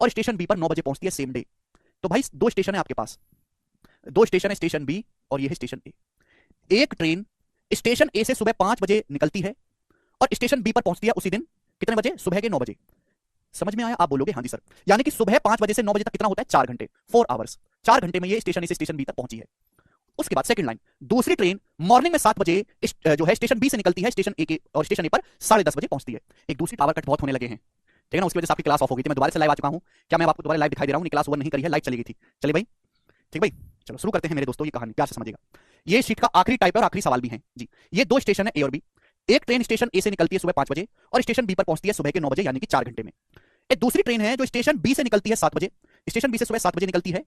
और station B पर 9 बजे पहुंचती है सेम डे। तो भाई दो स्टेशन है आपके पास, दो स्टेशन है, स्टेशन बी और ये है स्टेशन ए। एक ट्रेन स्टेशन ए से सुबह 5 बजे निकलती है और स्टेशन बी पर पहुंचती है उसी दिन कितने बजे? सुबह के 9 बजे। समझ में आया? आप बोलोगे हाँ जी सर। यानी कि सुबह 5 बजे से 9 बजे तक कितना होता है? 4 घंटे, 4 आवर्स। 4 घंटे में ये स्टेशन ए से स्टेशन बी तक पहुंची है। उसके बाद सेकंड लाइन, दूसरी ट्रेन मॉर्निंग में 7 बजे जो है स्टेशन बी से निकलती है स्टेशन ए के, और स्टेशन ए पर 10:30 बजे पहुंचती है। एक दूसरी पावर कट बहुत होने लगे हैं, ठीक है ना, उसकी वजह से आपकी क्लास ऑफ हो गई थी। मैं दोबारा से लाइव आ चुका हूं। क्या मैं आपको दोबारा लाइव दिखाई दे रहा हूं? क्लास ओवर नहीं करी है, लाइव चली गई थी। चलिए भाई, ठीक भाई, चलो शुरू करते हैं मेरे दोस्तों, ये कहानी प्यार से समझिएगा। ये शीट का आखिरी टाइप है और आखिरी सवाल भी है जी। ये दो स्टेशन है ए और बी। एक ट्रेन स्टेशन ए से निकलती है सुबह 5 बजे और स्टेशन बी पर पहुंचती है सुबह के 9 बजे, यानी कि 4 घंटे में। एक दूसरी ट्रेन है जो स्टेशन बी से निकलती है 7 बजे, स्टेशन बी से सुबह 7 बजे निकलती है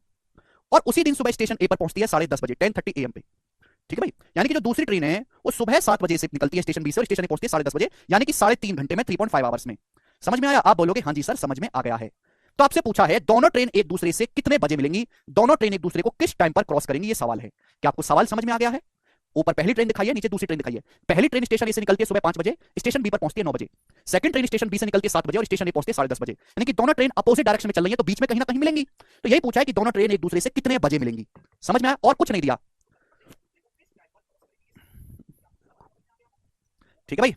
और उसी दिन सुबह स्टेशन ए पर पहुंचती है 10:30 बजे, 10:30 AM पे। ठीक है भाई, यानी कि जो दूसरी ट्रेन है वो सुबह 7 बजे से निकलती है स्टेशन बी से और स्टेशन ए पहुंचती है 10:30 बजे, यानी कि 3.5 घंटे में, 3.5 आवर्स में। समझ में आया? आप बोलोगे हाँ जी सर समझ में आ गया है। तो आपसे पूछा है दोनों ट्रेन एक दूसरे से कितने बजे मिलेंगी, दोनों ट्रेन एक दूसरे को किस टाइम पर क्रॉस करेंगी, ये सवाल है। क्या आपको सवाल समझ में आ गया है? ऊपर पहली ट्रेन दिखाई है, नीचे दूसरी ट्रेन दिखाई है। पहली ट्रेन स्टेशन ए से निकलती है सुबह 5 बजे, स्टेशन बी पर पहुंचती है 9 बजे। सेकंड ट्रेन स्टेशन बी से निकलती है 7 बजे और स्टेशन ए पहुंचती है 10:30 बजे, यानी कि दोनों ट्रेन अपोजिट डायरेक्शन में चल रही है, तो बीच में कहीं ना कहीं मिलेंगी। तो यही पूछा है कि दोनों ट्रेन एक दूसरे से कितने बजे मिलेंगी। समझ में आया? और कुछ नहीं दिया। ठीक है भाई,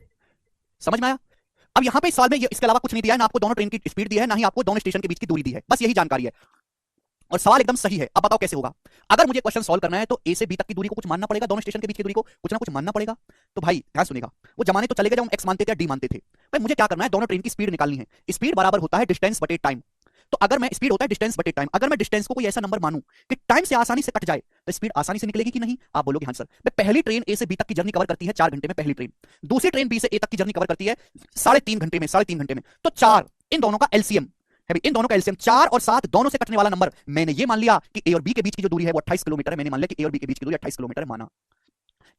समझ में आया? अब यहां पे इस सवाल में इसके अलावा कुछ नहीं दिया है, ना आपको दोनों ट्रेन की स्पीड दी है, ना ही आपको दोनों स्टेशन के बीच की दूरी दी है, बस यही जानकारी है। और सवाल एकदम सही है। अब बताओ कैसे होगा। अगर मुझे क्वेश्चन सॉल्व करना है तो ए से बी तक की दूरी को कुछ मानना पड़ेगा, दोनों स्टेशन के बीच की दूरी को कुछ ना कुछ मानना पड़ेगा। तो भाई ध्यान सुनेगा, वो जमाने तो चले गए जब हम एक्स मानते थे या डी मानते थे। भाई मुझे क्या करना है, दोनों ट्रेन की स्पीड निकालनी है। स्पीड बराबर होता है डिस्टेंस बटे टाइम। तो अगर मैं स्पीड होता है डिस्टेंस बटे टाइम, अगर मैं डिस्टेंस को कोई ऐसा नंबर मानूं कि टाइम से आसानी से कट जाए तो स्पीड आसानी से निकलेगी कि नहीं? आप बोलोगे हाँ सर। पहली ट्रेन ए से बी तक की जर्नी कवर करती है 4 घंटे में, पहली ट्रेन। दूसरी ट्रेन बी से ए तक की जर्नी कवर करती है 3.5 घंटे में, 3.5 घंटे में। तो 4, इन दोनों का एलसीएम है, इन दोनों का एलसीएम 4 और 7 दोनों से कटने वाला नंबर। मैंने ये मान लिया कि ए और बी के बीच की जो दूरी है वो 28 किलोमीटर है। मैंने मान लिया कि ए और बी के बीच की दूरी 28 किलोमीटर है, माना।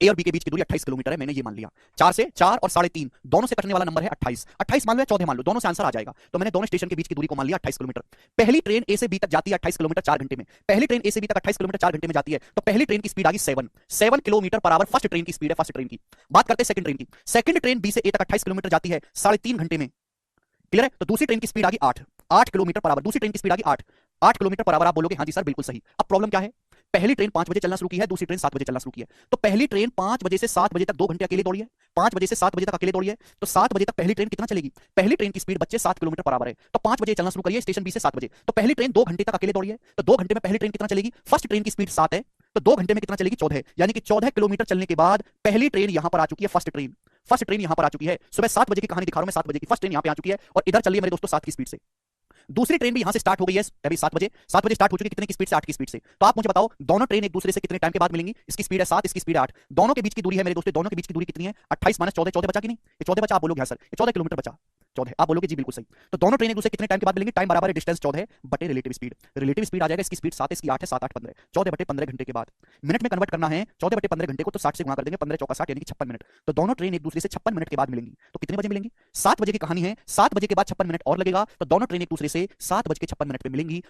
ए और बी के बीच की दूरी 28 किलोमीटर है, मैंने ये मान लिया। 4 से 4 और 3.5 दोनों से कटने वाला नंबर है 28। 28 मान लो या 14 मान लो, दोनों से आंसर आ जाएगा। तो मैंने दोनों स्टेशन के बीच की दूरी को मान लिया 28 किलोमीटर। पहली ट्रेन ए से बी तक जाती है 28 किलोमीटर 4 घंटे में। पहली ट्रेन ए से बी तक 28 किलोमीटर 4 घंटे में जाती है, तो पहली ट्रेन की स्पीड आ गई 7 kilometre per hour. First train की स्पीड है, फर्स्ट ट्रेन की। बात करते हैं सेकंड ट्रेन की। सेकंड ट्रेन बी से ए तक 28 किलोमीटर जाती है 3.5 घंटे में। क्लियर है? तो दूसरी ट्रेन की स्पीड आ गई 8 किलोमीटर पर आवर। दूसरी ट्रेन की स्पीड आ गई 8 किलोमीटर पर आवर। आप बोलोगे हाँ जी सर बिल्कुल सही। अब प्रॉब्लम क्या है, पहली ट्रेन 5 बजे चलना शुरू की है, दूसरी ट्रेन 7 बजे चलना शुरू की है। तो पहली ट्रेन 5 बजे से 7 बजे तक 2 घंटे अकेले दौड़ी है, 5 बजे से 7 बजे तक अकेले दौड़ी है। तो 7 बजे तक पहली ट्रेन कितना चलेगी? पहली ट्रेन की स्पीड बच्चे 7 किलोमीटर पर आवर है, तो 5 बजे चलना शुरू करिए स्टेशन बी से 7 बजे। तो पहली ट्रेन 2 घंटे तक अकेले दौड़ी है, तो 2 घंटे में पहली ट्रेन कितना चलेगी? फर्स्ट ट्रेन की स्पीड 7 है, तो 2 घंटे में कितना चलेगी? 14, यानी कि 14 किलोमीटर चलने के बाद पहली ट्रेन यहां पर आ चुकी है। फर्स्ट ट्रेन यहां पर आ चुकी है। सुबह 7 बजे की कहानी दिखा रहा हूं मैं, 7 बजे की फर्स्ट ट्रेन यहां पे आ चुकी है और इधर चलिए मेरे दोस्तों 7 की स्पीड से। दूसरी ट्रेन भी यहां से स्टार्ट हो गई है अभी 7 बजे। 7 बजे स्टार्ट हो चुकी है, कितने की स्पीड से? 8 की स्पीड से। तो आप मुझे बताओ दोनों ट्रेन एक दूसरे से कितने टाइम के बाद मिलेंगी? इसकी स्पीड है 7, इसकी स्पीड है 8, दोनों के बीच की दूरी है मेरे दोस्तों, दोनों के बीच की दूरी कितनी है? 28 माइनस 14, 14 बचा कि नहीं? ये 14 बचा। आप बोलोगे हाँ सर, ये 14 किलोमीटर बचा, 14। आप बोलोगे जी बिल्कुल सही। तो दोनों ट्रेन एक दूसरे कितने टाइम के बाद मिलेंगी? टाइम बराबर है डिस्टेंस 14 बटे रिलेटिव स्पीड। रिलेटिव स्पीड आ जाएगा, इसकी स्पीड 7 है, इसकी 8 है, 7 8 15, 14 बटे 15 घंटे के बाद। मिनट में कन्वर्ट करना है 14 बटे 15 घंटे को, तो 60 से गुणा कर देंगे, 15 चौका 60 यानी कि 56 मिनट। तो दोनों ट्रेन एक दूसरे से 56 मिनट के बाद मिलेंगी। तो कितने बजे मिलेंगी? 7 बजे की कहानी है, 7 बजे के बाद 56 मिनट और लगेगा, तो दोनों ट्रेन एक दूसरे से 7 बज के 56 मिनट पे मिलेंगी।